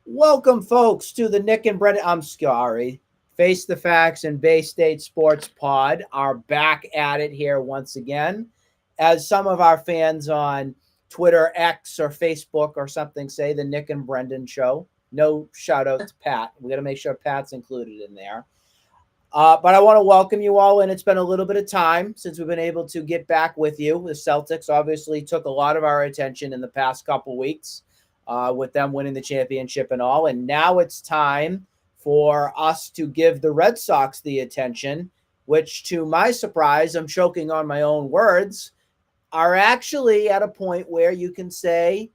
Welcome, folks, to the Nick and Brendan. I'm sorry. Face the Facts and Bay State Sports Pod are back at it here once again. As some of our fans on Twitter, X, or Facebook or something say, the Nick and Brendan show. No shout out to Pat. We got to make sure Pat's included in there. But I want to welcome you all in. It's been a little bit of time since we've been able to get back with you. The Celtics obviously took a lot of our attention in the past couple weeks with them winning the championship and all. And now it's time for us to give the Red Sox the attention, which, to my surprise, I'm choking on my own words, are actually at a point where you can say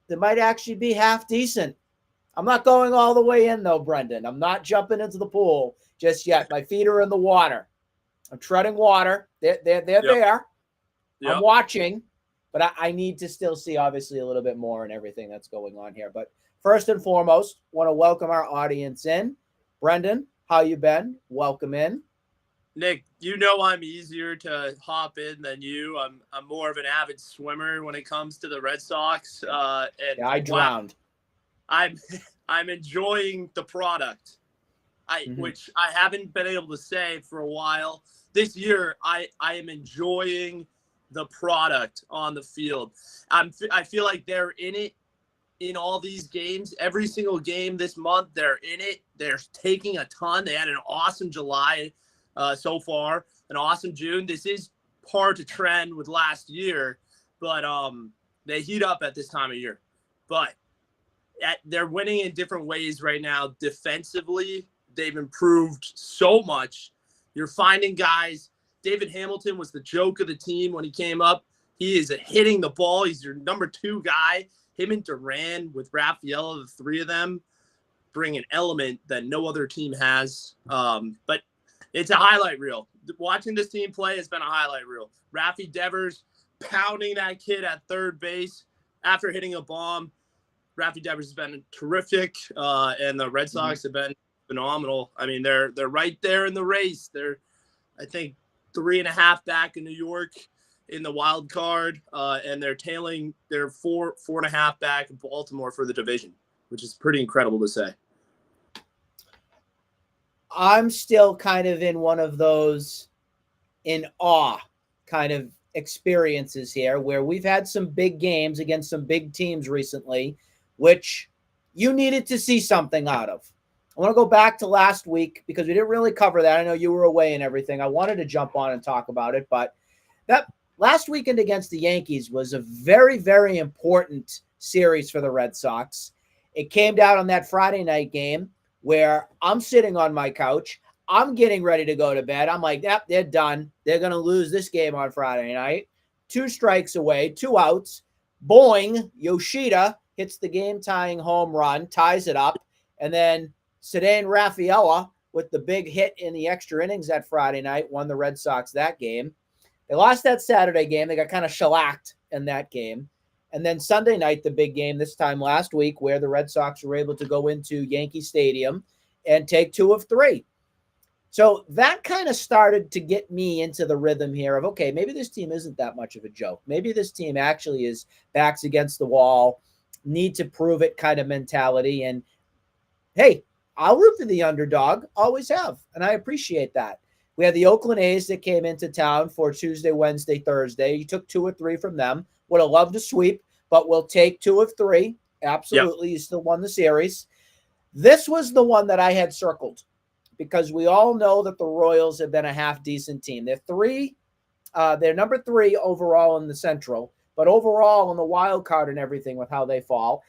they might actually be half decent. I'm not going all the way in, though, Brendan. I'm not jumping into the pool just yet. My feet are in the water. I'm treading water. They're there. I'm watching, but I need to still see, obviously, a little bit more and everything that's going on here. But first and foremost, want to welcome our audience in. Brendan, how you been? Welcome in. Nick, you know I'm easier to hop in than you. I'm more of an avid swimmer when it comes to the Red Sox. Yeah, I drowned. I'm enjoying the product, which I haven't been able to say for a while. This year, I am enjoying the product on the field. I feel like they're in it in all these games. Every single game this month, they're in it. They're taking a ton. They had an awesome July so far, an awesome June. This is par to trend with last year, but they heat up at this time of year. But they're winning in different ways right now. Defensively, they've improved so much. You're finding guys. David Hamilton was the joke of the team when he came up. He is hitting the ball. He's your number 2 guy. Him and Duran with Rafaela, the 3 of them, bring an element that no other team has. But it's a highlight reel. Watching this team play has been a highlight reel. Rafi Devers pounding that kid at third base after hitting a bomb. Rafi Devers has been terrific, and the Red Sox have been phenomenal. I mean, they're right there in the race. They're, I think, 3.5 back in New York in the wild card, and they're tailing. They're 4.5 back in Baltimore for the division, which is pretty incredible to say. I'm still kind of in one of those in awe kind of experiences here where we've had some big games against some big teams recently, which you needed to see something out of. I want to go back to last week because we didn't really cover that. I know you were away and everything. I wanted to jump on and talk about it, but that last weekend against the Yankees was a very, very important series for the Red Sox. It came down on that Friday night game where I'm sitting on my couch. I'm getting ready to go to bed. I'm like, yep, they're done. They're going to lose this game on Friday night. 2 strikes away, 2 outs. Boing, Yoshida hits the game-tying home run, ties it up, and then Ceddanne Rafaela with the big hit in the extra innings that Friday night won the Red Sox that game. They lost that Saturday game. They got kind of shellacked in that game. And then Sunday night, the big game this time last week where the Red Sox were able to go into Yankee Stadium and take 2 of 3. So that kind of started to get me into the rhythm here of, okay, maybe this team isn't that much of a joke. Maybe this team actually is backs against the wall, need to prove it kind of mentality. And hey, I'll root for the underdog, always have, and I appreciate that. We had the Oakland A's that came into town for Tuesday, Wednesday, Thursday. You took 2 of 3 from them. Would have loved to sweep, but we'll take 2 of 3. Absolutely. Yep. You still won the series. This was the one that I had circled because we all know that the Royals have been a half-decent team. They're number 3 overall in the Central, but overall in the wild card and everything with how they fall,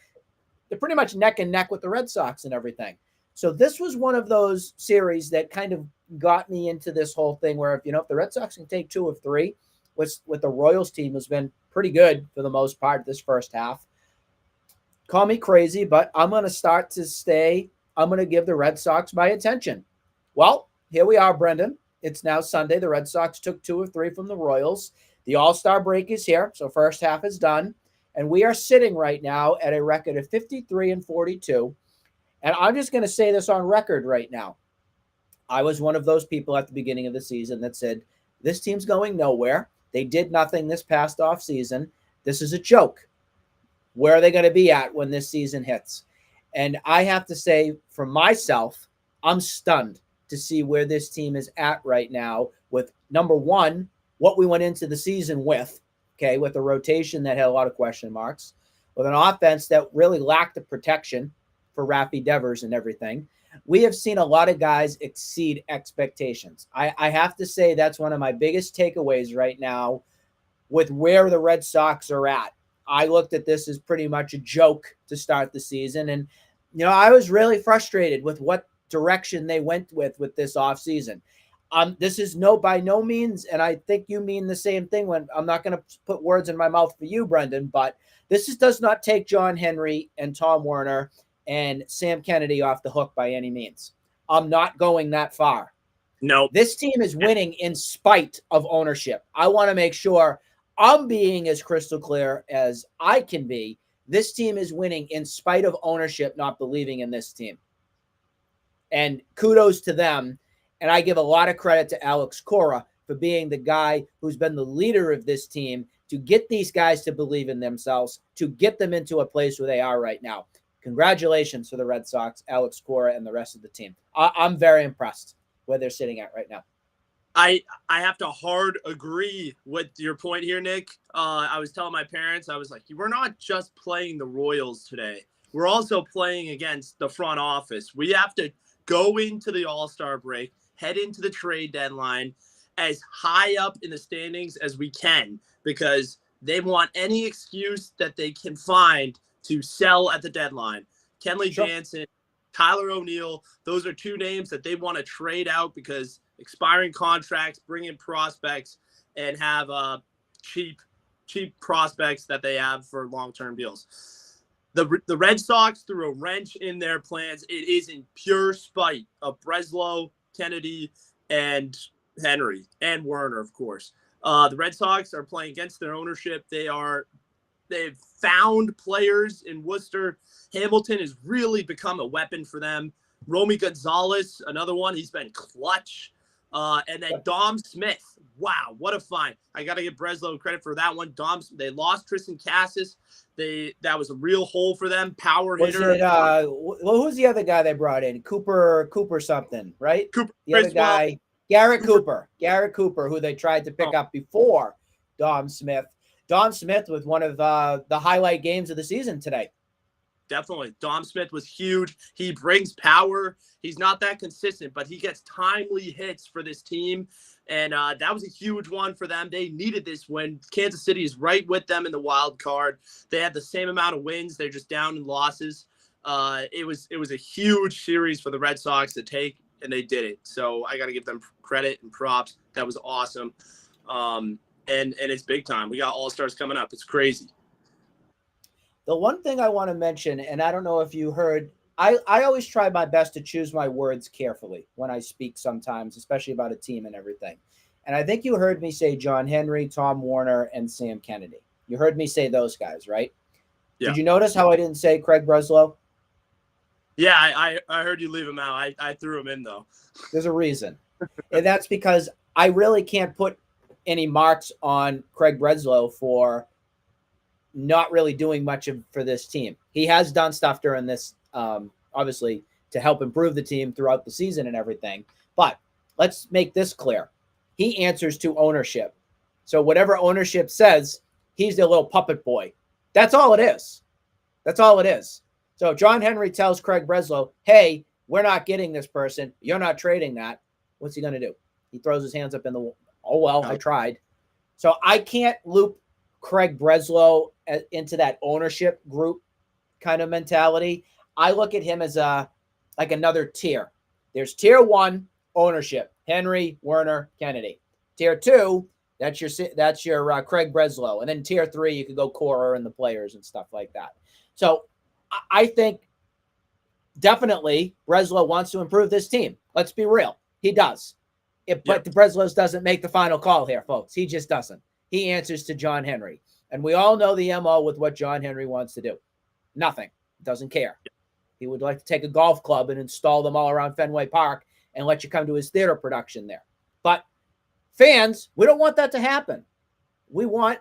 they're pretty much neck and neck with the Red Sox and everything. So this was one of those series that kind of got me into this whole thing where, if the Red Sox can take 2 of 3 with the Royals team has been pretty good for the most part this first half. Call me crazy, but I'm going to start to stay. I'm going to give the Red Sox my attention. Well, here we are, Brendan. It's now Sunday. The Red Sox took 2 of 3 from the Royals. The All-Star break is here, so first half is done. And we are sitting right now at a record of 53-42. And I'm just going to say this on record right now. I was one of those people at the beginning of the season that said, this team's going nowhere. They did nothing this past offseason. This is a joke. Where are they going to be at when this season hits? And I have to say, for myself, I'm stunned to see where this team is at right now with, number one, what we went into the season with, okay, with a rotation that had a lot of question marks, with an offense that really lacked the protection for Rafi Devers and everything. We have seen a lot of guys exceed expectations. I have to say that's one of my biggest takeaways right now with where the Red Sox are at. I looked at this as pretty much a joke to start the season. And, I was really frustrated with what direction they went with this offseason. This is by no means, and I think you mean the same thing when I'm not going to put words in my mouth for you, Brendan, but does not take John Henry and Tom Werner and Sam Kennedy off the hook by any means. I'm not going that far. No. This team is winning in spite of ownership. I want to make sure I'm being as crystal clear as I can be. This team is winning in spite of ownership not believing in this team. And kudos to them. And I give a lot of credit to Alex Cora for being the guy who's been the leader of this team to get these guys to believe in themselves, to get them into a place where they are right now. Congratulations to the Red Sox, Alex Cora, and the rest of the team. I'm very impressed where they're sitting at right now. I have to hard agree with your point here, Nick. I was telling my parents, I was like, we're not just playing the Royals today. We're also playing against the front office. We have to go into the All-Star break, head into the trade deadline as high up in the standings as we can, because they want any excuse that they can find to sell at the deadline. Kenley Jansen, Tyler O'Neill, those are two names that they want to trade out because expiring contracts, bring in prospects, and have cheap prospects that they have for long-term deals. The Red Sox threw a wrench in their plans. It is in pure spite of Breslow, Kennedy, and Henry, and Werner, of course. The Red Sox are playing against their ownership. They've found players in Worcester. Hamilton has really become a weapon for them. Romy Gonzalez, another one. He's been clutch. And then Dom Smith. Wow, what a find. I got to give Breslow credit for that one. They lost Tristan Cassis. That was a real hole for them. Power hitter. Who's the other guy they brought in? Cooper something, right? The other guy, Garrett Cooper, who they tried to pick up before Dom Smith. Dom Smith with one of the highlight games of the season today. Definitely. Dom Smith was huge. He brings power. He's not that consistent, but he gets timely hits for this team. And that was a huge one for them. They needed this win. Kansas City is right with them in the wild card. They had the same amount of wins. They're just down in losses. It was a huge series for the Red Sox to take, and they did it. So I got to give them credit and props. That was awesome. And it's big time. We got All-Stars coming up. It's crazy. The one thing I want to mention, and I don't know if you heard, I always try my best to choose my words carefully when I speak sometimes, especially about a team and everything. And I think you heard me say John Henry, Tom Werner, and Sam Kennedy. You heard me say those guys, right? Yeah. Did you notice how I didn't say Craig Breslow? Yeah, I heard you leave him out. I threw him in, though. There's a reason. And that's because I really can't put any marks on Craig Breslow for not really doing much for this team. He has done stuff during this, obviously, to help improve the team throughout the season and everything. But let's make this clear. He answers to ownership. So whatever ownership says, he's their little puppet boy. That's all it is. That's all it is. So John Henry tells Craig Breslow, hey, we're not getting this person. You're not trading that. What's he going to do? He throws his hands up in the wall. Oh, well, I tried. So I can't loop Craig Breslow into that ownership group kind of mentality. I look at him as like another tier. There's tier one, ownership, Henry, Werner, Kennedy. Tier two, that's your Craig Breslow. And then tier three, you could go Cora and the players and stuff like that. So I think definitely Breslow wants to improve this team. Let's be real. He does. But the Breslow doesn't make the final call here, folks. He just doesn't. He answers to John Henry. And we all know the MO with what John Henry wants to do. Nothing. Doesn't care. He would like to take a golf club and install them all around Fenway Park and let you come to his theater production there. But fans, we don't want that to happen. We want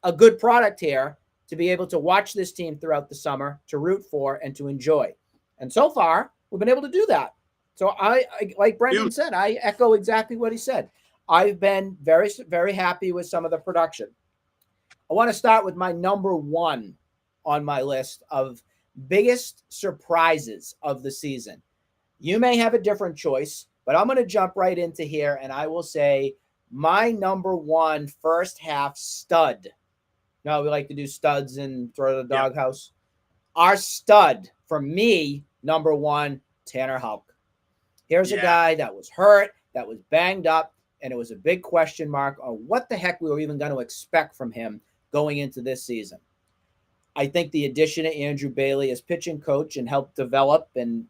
a good product here to be able to watch this team throughout the summer, to root for, and to enjoy. And so far, we've been able to do that. So I like Brendan said, I echo exactly what he said. I've been very, very happy with some of the production. I want to start with my number one on my list of biggest surprises of the season. You may have a different choice, but I'm going to jump right into here and I will say my number one first half stud. Now we like to do studs and throw the doghouse. Our stud for me, number one, Tanner Houck. Here's a guy that was hurt, that was banged up, and it was a big question mark on what the heck we were even going to expect from him going into this season. I think the addition of Andrew Bailey as pitching coach and help develop and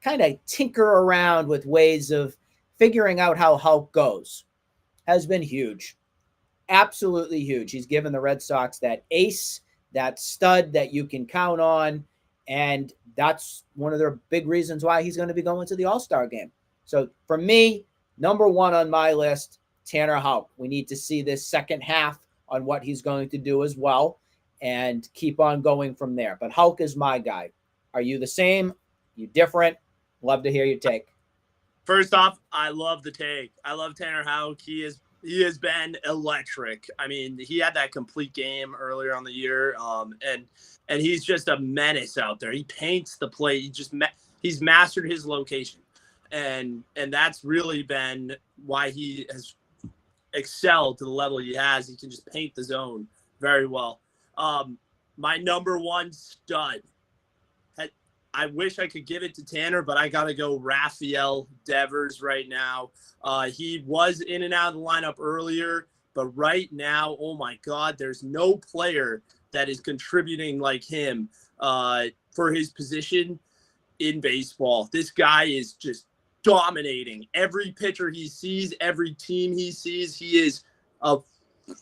kind of tinker around with ways of figuring out how Houck goes has been huge. Absolutely huge. He's given the Red Sox that ace, that stud that you can count on. And that's one of the big reasons why he's going to be going to the All-Star game. So for me, number one on my list, Tanner Houck. We need to see this second half on what he's going to do as well and keep on going from there. But Houck is my guy. Are you the same? You different? Love to hear your take. First off, I love the take. I love Tanner Houck. He has been electric. I mean, he had that complete game earlier on the year, and he's just a menace out there. He paints the plate. He's mastered his location, and that's really been why he has excelled to the level he has. He can just paint the zone very well. My number one stud. I wish I could give it to Tanner, but I got to go Rafael Devers right now. He was in and out of the lineup earlier, but right now, oh my God, there's no player that is contributing like him for his position in baseball. This guy is just dominating. Every pitcher he sees, every team he sees, he is a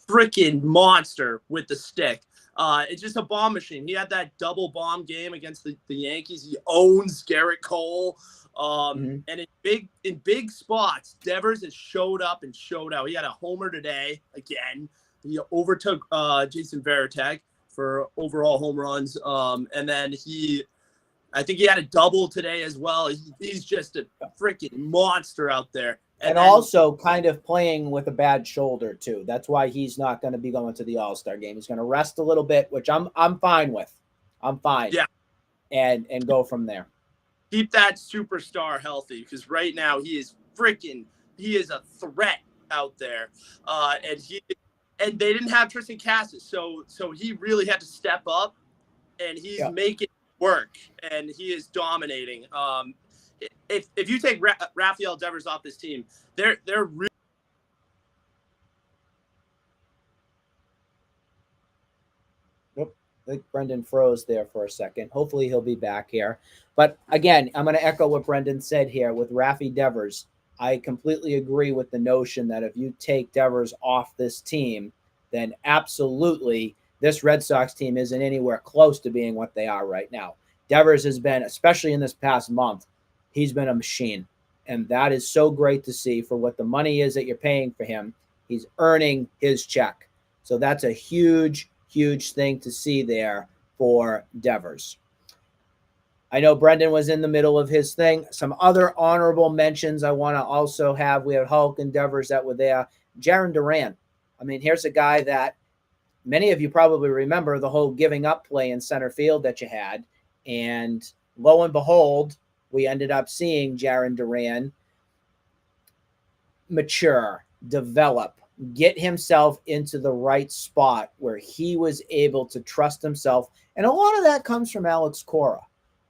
freaking monster with the stick. It's just a bomb machine. He had that double bomb game against the Yankees. He owns Garrett Cole. And in big spots, Devers has showed up and showed out. He had a homer today again. He overtook Jason Varitek for overall home runs. And then I think he had a double today as well. He's just a freaking monster out there. And then, also kind of playing with a bad shoulder too. That's why he's not going to be going to the All-Star game. He's going to rest a little bit, which I'm fine with. I'm fine. Yeah. And go from there. Keep that superstar healthy because right now he is a threat out there. And they didn't have Tristan Cassis, so he really had to step up, and he's making it work, and he is dominating. If you take Rafael Devers off this team, they're really. Nope. I think Brendan froze there for a second. Hopefully he'll be back here. But again, I'm going to echo what Brendan said here with Rafi Devers. I completely agree with the notion that if you take Devers off this team, then absolutely this Red Sox team isn't anywhere close to being what they are right now. Devers has been, especially in this past month, he's been a machine. And that is so great to see for what the money is that you're paying for him. He's earning his check. So that's a huge, huge thing to see there for Devers. I know Brendan was in the middle of his thing. Some other honorable mentions I want to also have. We have Houck and Devers that were there. Jarren Duran. I mean, here's a guy that many of you probably remember the whole giving up play in center field that you had. And lo and behold, we ended up seeing Jarren Duran mature, develop, get himself into the right spot where he was able to trust himself. And a lot of that comes from Alex Cora.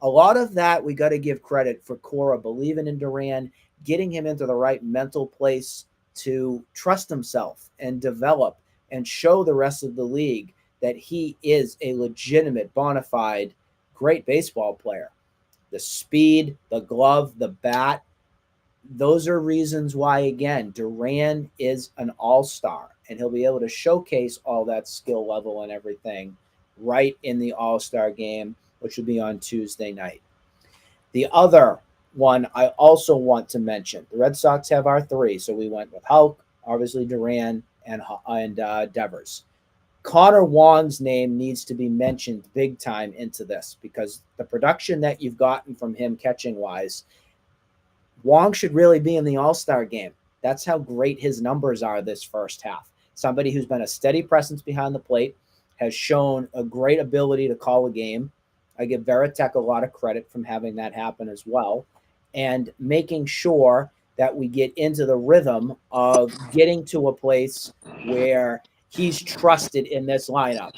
A lot of that we got to give credit for Cora believing in Duran, getting him into the right mental place to trust himself and develop and show the rest of the league that he is a legitimate, bona fide, great baseball player. The speed, the glove, the bat, those are reasons why, again, Duran is an all-star, and he'll be able to showcase all that skill level and everything right in the all-star game, which will be on Tuesday night. The other one I also want to mention, the Red Sox have our three, so we went with Houck, obviously Duran, and Devers. Connor Wong's name needs to be mentioned big time into this because the production that you've gotten from him catching wise, Wong should really be in the All-Star game. That's how great his numbers are this first half. Somebody who's been a steady presence behind the plate, has shown a great ability to call a game. I give Veritek a lot of credit from having that happen as well, and making sure that we get into the rhythm of getting to a place where he's trusted in this lineup.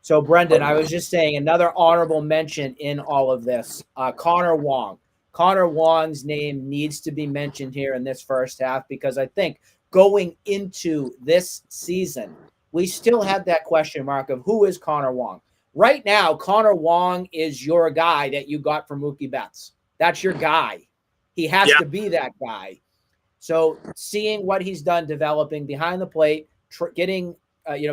So, Brendan, I was just saying another honorable mention in all of this, Connor Wong. Connor Wong's name needs to be mentioned here in this first half because I think going into this season, we still had that question mark of who is Connor Wong. Right now, Connor Wong is your guy that you got from Mookie Betts. That's your guy. He has to be that guy. So seeing what he's done developing behind the plate, getting,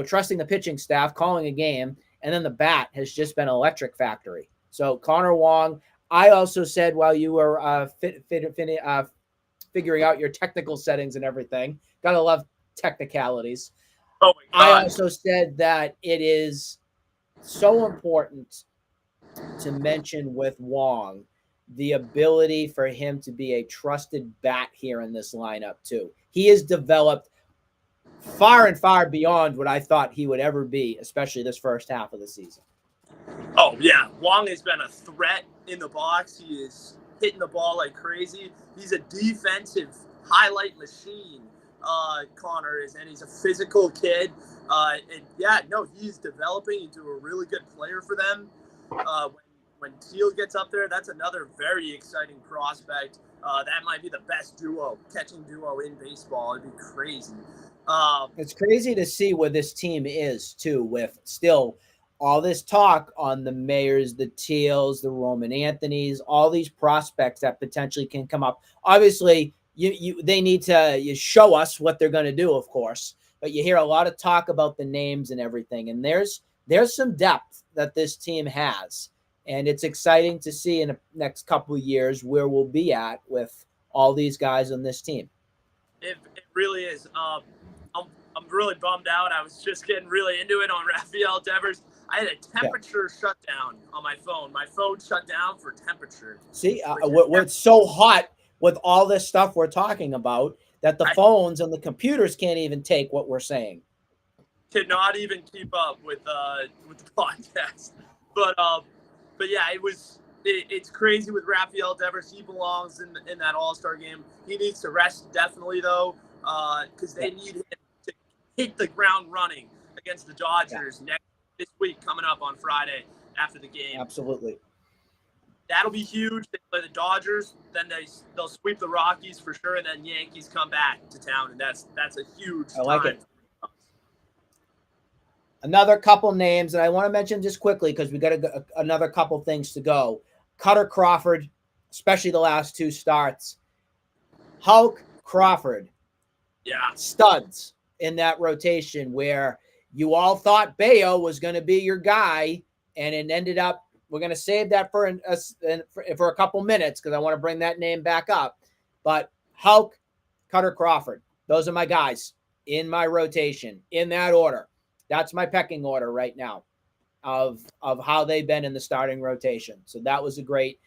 trusting the pitching staff, calling a game, and then the bat has just been electric factory. So Connor Wong, I also said while you were figuring out your technical settings and everything, gotta love technicalities. Oh my God. I also said that it is so important to mention with Wong the ability for him to be a trusted bat here in this lineup too. He has developed far and far beyond what I thought he would ever be, especially this first half of the season. Oh, yeah. Wong has been a threat in the box. He is hitting the ball like crazy. He's a defensive highlight machine, Connor is, and he's a physical kid. He's developing into a really good player for them. When Teal gets up there, that's another very exciting prospect. That might be the best catching duo in baseball. It'd be crazy. It's crazy to see where this team is, too, with still all this talk on the Mayers, the Teals, the Roman Anthonys, all these prospects that potentially can come up. Obviously, they need to show us what they're going to do, of course. But you hear a lot of talk about the names and everything. And there's some depth that this team has. And it's exciting to see in the next couple of years where we'll be at with all these guys on this team. It really is. I'm really bummed out. I was just getting really into it on Rafael Devers. I had a temperature shutdown on my phone. My phone shut down for temperature. See, it's so hot with all this stuff we're talking about that the phones and the computers can't even take what we're saying. Could not even keep up with the podcast. But yeah, it's crazy with Rafael Devers. He belongs in that All-Star game. He needs to rest definitely though, because they need him to hit the ground running against the Dodgers this week coming up on Friday after the game. Absolutely. That'll be huge. They play the Dodgers, then they'll sweep the Rockies for sure, and then Yankees come back to town, and that's a huge I like time. it. Another couple names that I want to mention just quickly because we got another couple things to go. Cutter Crawford, especially the last two starts. Hulk Crawford. Yeah. Studs in that rotation where you all thought Bayo was going to be your guy, and it ended up, we're going to save that for a couple minutes because I want to bring that name back up. But Hulk, Cutter Crawford, those are my guys in my rotation in that order. That's my pecking order right now of how they've been in the starting rotation. So that was a great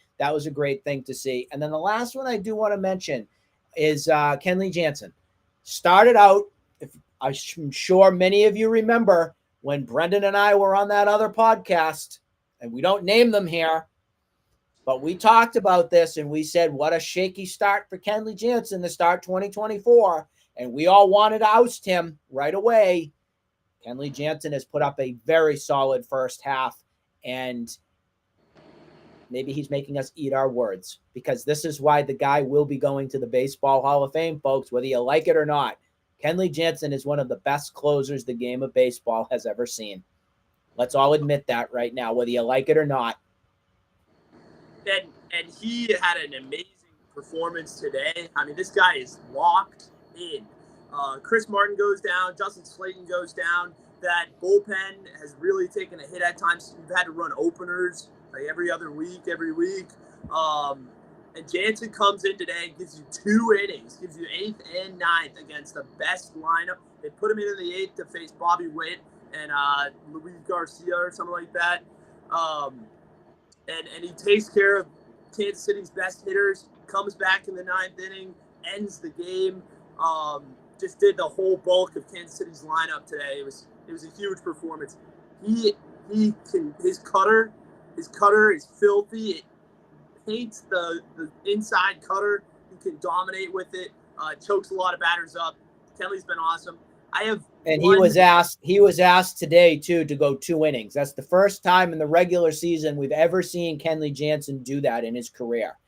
thing to see. And then the last one I do want to mention is Kenley Jansen. Started out, I'm sure many of you remember when Brendan and I were on that other podcast, and we don't name them here, but we talked about this and we said, what a shaky start for Kenley Jansen to start 2024. And we all wanted to oust him right away. Kenley Jansen has put up a very solid first half, and maybe he's making us eat our words because this is why the guy will be going to the Baseball Hall of Fame, folks, whether you like it or not. Kenley Jansen is one of the best closers the game of baseball has ever seen. Let's all admit that right now, whether you like it or not. And he had an amazing performance today. I mean, this guy is locked in. Chris Martin goes down. Justin Slayton goes down. That bullpen has really taken a hit at times. You've had to run openers like every week. And Jansen comes in today and gives you 2 innings, gives you 8th and 9th against the best lineup. They put him in the 8th to face Bobby Witt, and Luis Garcia or something like that. And he takes care of Kansas City's best hitters, comes back in the ninth inning, ends the game. Just did the whole bulk of Kansas City's lineup today. It was a huge performance. He can his cutter is filthy. It paints the inside cutter. He can dominate with it. Chokes a lot of batters up. Kelly's been awesome. He was asked today too to go 2 innings. That's the first time in the regular season we've ever seen Kenley Jansen do that in his career.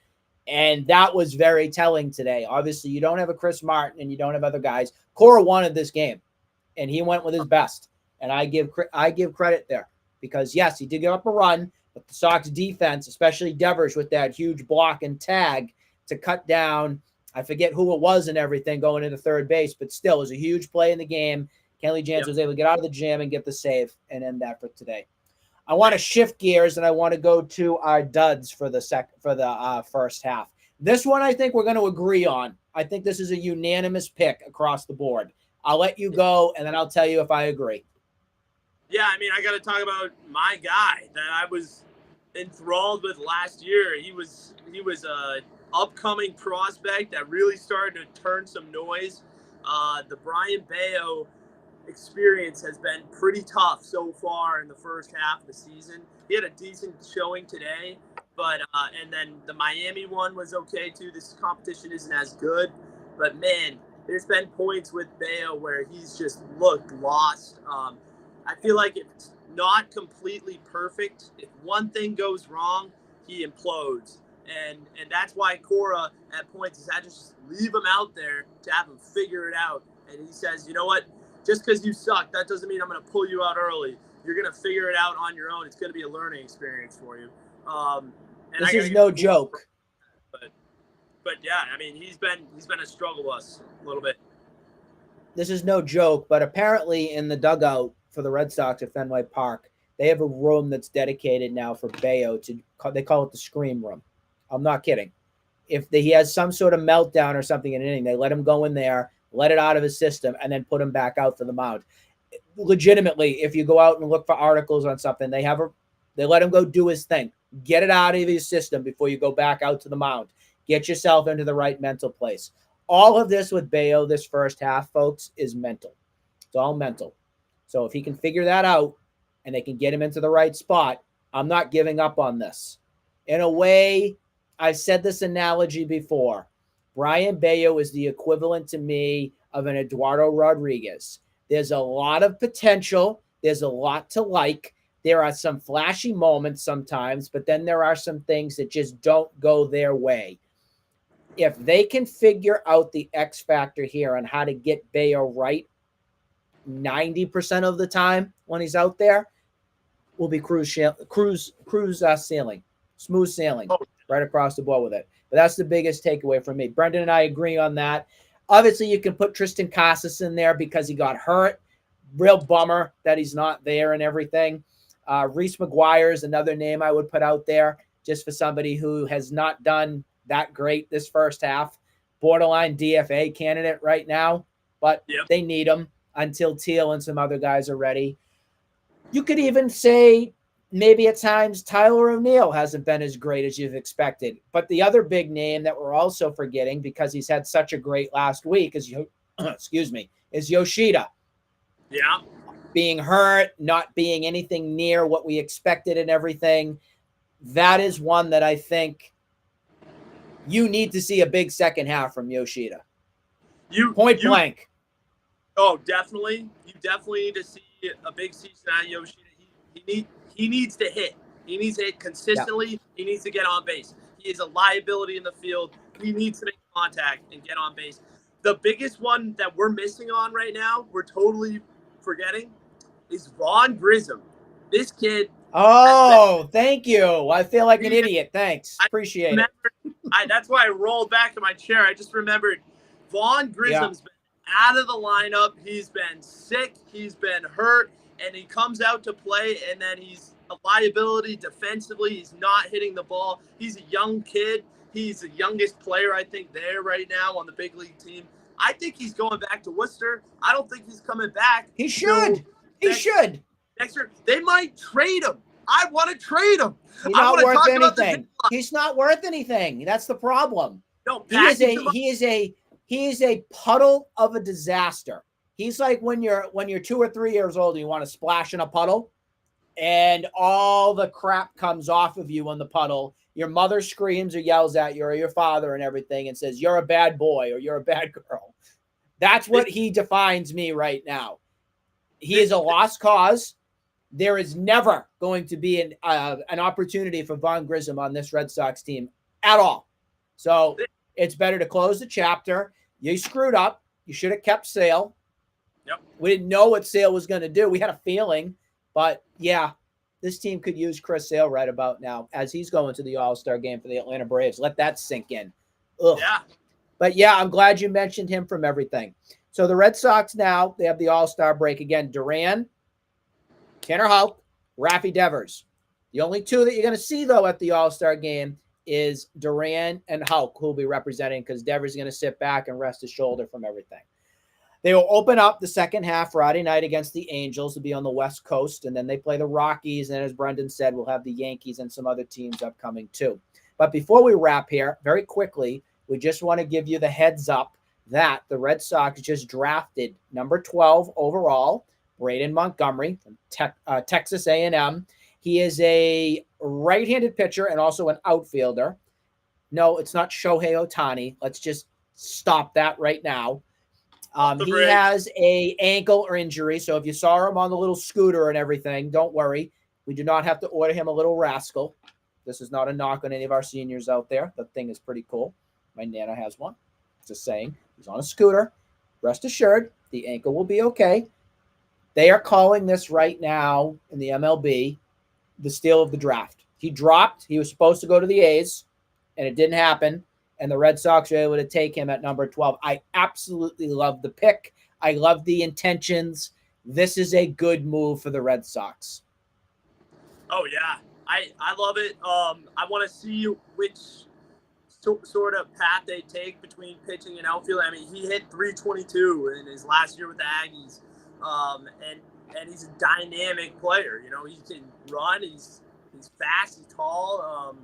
And that was very telling today. Obviously, you don't have a Chris Martin and you don't have other guys. Cora wanted this game, and he went with his best. And I give credit there because, yes, he did give up a run, but the Sox defense, especially Devers with that huge block and tag to cut down, I forget who it was and everything going into third base, but still it was a huge play in the game. Kenley Jansen was able to get out of the jam and get the save and end that for today. I want to shift gears and I want to go to our duds for the first half. This one I think we're going to agree on. I think this is a unanimous pick across the board. I'll let you go and then I'll tell you if I agree. Yeah, I mean, I got to talk about my guy that I was enthralled with last year. He was a upcoming prospect that really started to turn some noise. The Brian Bayo experience has been pretty tough so far in the first half of the season. He had a decent showing today, but and then the Miami one was okay too. This competition isn't as good, but man, there's been points with Bayo where he's just looked lost. I feel like it's not completely perfect. If one thing goes wrong, he implodes. And that's why Cora at points has had to just leave him out there to have him figure it out. And he says, you know what? Just because you suck, that doesn't mean I'm going to pull you out early. You're going to figure it out on your own. It's going to be a learning experience for you. This is no joke. But yeah, I mean, he's been a struggle bus a little bit. This is no joke, but apparently in the dugout for the Red Sox at Fenway Park, they have a room that's dedicated now for Bayo. They call it the scream room. I'm not kidding. If he has some sort of meltdown or something in an inning, they let him go in there, let it out of his system, and then put him back out for the mound. Legitimately, if you go out and look for articles on something, they let him go do his thing. Get it out of his system before you go back out to the mound. Get yourself into the right mental place. All of this with Bayo this first half, folks, is mental. It's all mental. So if he can figure that out and they can get him into the right spot, I'm not giving up on this. In a way, I've said this analogy before. Brian Bayo is the equivalent to me of an Eduardo Rodriguez. There's a lot of potential. There's a lot to like. There are some flashy moments sometimes, but then there are some things that just don't go their way. If they can figure out the X factor here on how to get Bayo right 90% of the time when he's out there, we'll be sailing, smooth sailing right across the board with it. But that's the biggest takeaway from me. Brendan and I agree on that. Obviously, you can put Tristan Casas in there because he got hurt. Real bummer that he's not there and everything. Reese McGuire is another name I would put out there just for somebody who has not done that great this first half. Borderline DFA candidate right now, but they need him until Teal and some other guys are ready. You could even say maybe at times Tyler O'Neill hasn't been as great as you've expected. But the other big name that we're also forgetting because he's had such a great last week is Yoshida. Yeah. Being hurt, not being anything near what we expected and everything. That is one that I think you need to see a big second half from Yoshida. Point blank. Oh, definitely. You definitely need to see a big season out of Yoshida. He needs to hit. He needs to hit consistently. Yeah. He needs to get on base. He is a liability in the field. He needs to make contact and get on base. The biggest one that we're missing on right now, we're totally forgetting, is Vaughn Grissom. This kid. Oh, thank you. I feel like an idiot. Thanks. Appreciate it. That's why I rolled back to my chair. I just remembered Vaughn Grissom's been out of the lineup. He's been sick. He's been hurt. And he comes out to play, and then he's a liability defensively. He's not hitting the ball. He's a young kid. He's the youngest player, I think, there right now on the big league team. I think he's going back to Worcester. I don't think he's coming back. He should. He should. Next year, they might trade him. I want to trade him. He's not worth anything. He's not worth anything. That's the problem. No, he is a puddle of a disaster. He's like when you're 2 or 3 years old and you want to splash in a puddle and all the crap comes off of you in the puddle. Your mother screams or yells at you or your father and everything and says, you're a bad boy or you're a bad girl. That's what he defines me right now. He is a lost cause. There is never going to be an opportunity for Von Grissom on this Red Sox team at all. So it's better to close the chapter. You screwed up. You should have kept Sale. Yep. We didn't know what Sale was going to do. We had a feeling. But, yeah, this team could use Chris Sale right about now as he's going to the All-Star game for the Atlanta Braves. Let that sink in. Ugh. Yeah. But, yeah, I'm glad you mentioned him from everything. So the Red Sox now, they have the All-Star break again. Duran, Tanner Houck, Rafi Devers. The only two that you're going to see, though, at the All-Star game is Duran and Houck, who will be representing because Devers is going to sit back and rest his shoulder from everything. They will open up the second half Friday night against the Angels to be on the West Coast, and then they play the Rockies, and as Brendan said, we'll have the Yankees and some other teams upcoming too. But before we wrap here, very quickly, we just want to give you the heads up that the Red Sox just drafted number 12 overall, Braden Montgomery from Texas A&M. He is a right-handed pitcher and also an outfielder. No, it's not Shohei Ohtani. Let's just stop that right now. He has a ankle or injury, so if you saw him on the little scooter and everything, don't worry. We do not have to order him a little rascal. This is not a knock on any of our seniors out there. The thing is pretty cool. My Nana has one. Just saying. He's on a scooter. Rest assured, the ankle will be okay. They are calling this right now in the MLB the steal of the draft. He dropped. He was supposed to go to the A's, and it didn't happen. And the Red Sox were able to take him at number 12. I absolutely love the pick. I love the intentions. This is a good move for the Red Sox. Oh, yeah. I love it. I want to see which sort of path they take between pitching and outfield. I mean, he hit 322 in his last year with the Aggies. And he's a dynamic player. You know, he can run. He's fast. He's tall.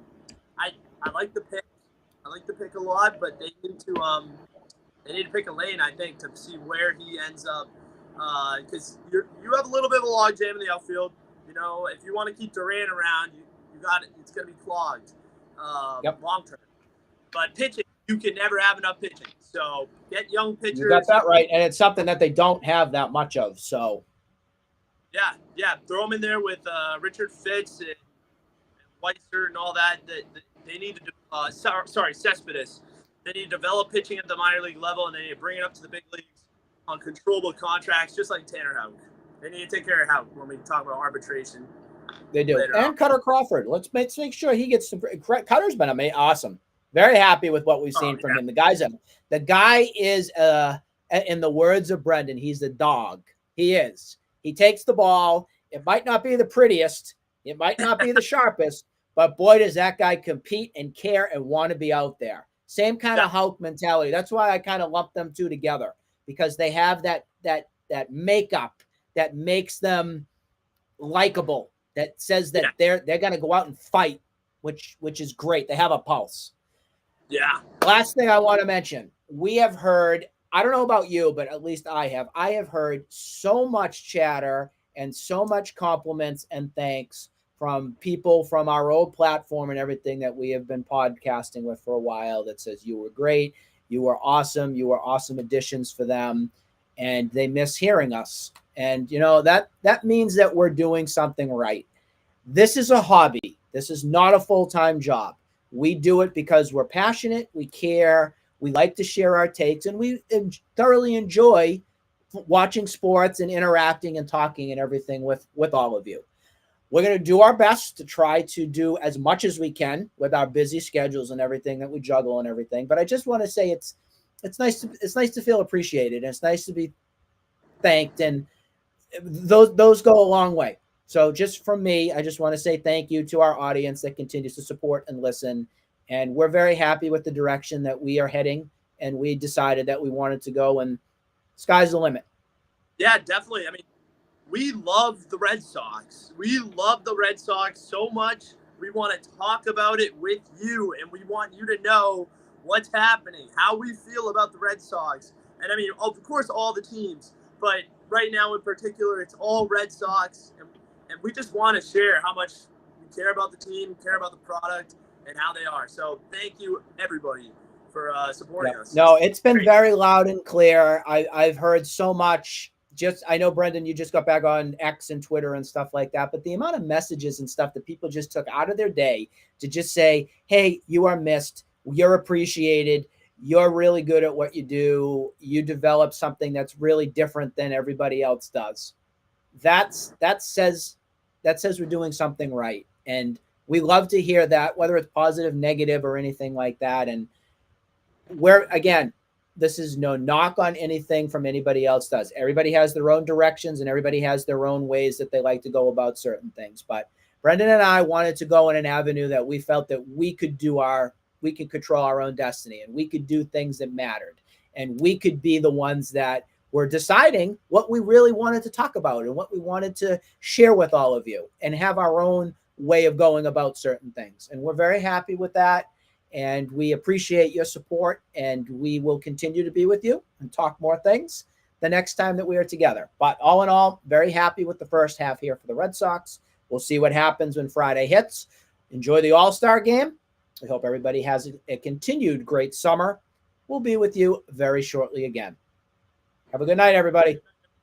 I like the pick. I like the pick a lot, but they need to pick a lane, I think, to see where he ends up. Because you have a little bit of a logjam in the outfield. You know, if you want to keep Duran around, you got it. It's going to be clogged long term. But pitching, you can never have enough pitching. So get young pitchers. You got that right, and it's something that they don't have that much of. So yeah, throw them in there with Richard Fitz and Weitzer and all that. They need to do. Cespedes. They need to develop pitching at the minor league level, and they need to bring it up to the big leagues on controllable contracts, just like Tanner Houck. They need to take care of Houck when we talk about arbitration. They do. And Cutter Crawford. Let's make sure he gets some. Cutter's been awesome. Very happy with what we've seen from him. The guy is, in the words of Brendan, he's a dog. He is. He takes the ball. It might not be the prettiest. It might not be the sharpest. But boy, does that guy compete and care and want to be out there. Same kind of Houck mentality. That's why I kind of lump them two together, because they have that makeup that makes them likable, that says that they're going to go out and fight, which is great. They have a pulse. Yeah. Last thing I want to mention, we have heard, I don't know about you, but at least I have heard so much chatter and so much compliments and thanks from people from our old platform and everything that we have been podcasting with for a while that says you were great, you were awesome additions for them, and they miss hearing us. And, you know, that means that we're doing something right. This is a hobby. This is not a full-time job. We do it because we're passionate, we care, we like to share our takes, and we thoroughly enjoy watching sports and interacting and talking and everything with all of you. We're going to do our best to try to do as much as we can with our busy schedules and everything that we juggle and everything. But I just want to say it's nice to feel appreciated, and it's nice to be thanked, and those go a long way. So just from me, I just want to say thank you to our audience that continues to support and listen. And we're very happy with the direction that we are heading, and we decided that we wanted to go, and sky's the limit. Yeah, definitely. I mean, we love the Red Sox. We love the Red Sox so much. We want to talk about it with you, and we want you to know what's happening, how we feel about the Red Sox. And I mean, of course, all the teams, but right now in particular, it's all Red Sox. And we just want to share how much we care about the team, care about the product, and how they are. So thank you, everybody, for supporting us. No, it's been very loud and clear. I've heard so much. I know, Brendan, you just got back on X and Twitter and stuff like that, but the amount of messages and stuff that people just took out of their day to just say, hey, you are missed. You're appreciated. You're really good at what you do. You develop something that's really different than everybody else does. That says we're doing something right. And we love to hear that, whether it's positive, negative, or anything like that. And again, this is no knock on anything from anybody else does. Everybody has their own directions and everybody has their own ways that they like to go about certain things. But Brendan and I wanted to go in an avenue that we felt that we could control our own destiny, and we could do things that mattered, and we could be the ones that were deciding what we really wanted to talk about and what we wanted to share with all of you, and have our own way of going about certain things. And we're very happy with that. And we appreciate your support, and we will continue to be with you and talk more things the next time that we are together. But all in all, very happy with the first half here for the Red Sox. We'll see what happens when Friday hits. Enjoy the All-Star game. We hope everybody has a continued great summer. We'll be with you very shortly again. Have a good night, everybody.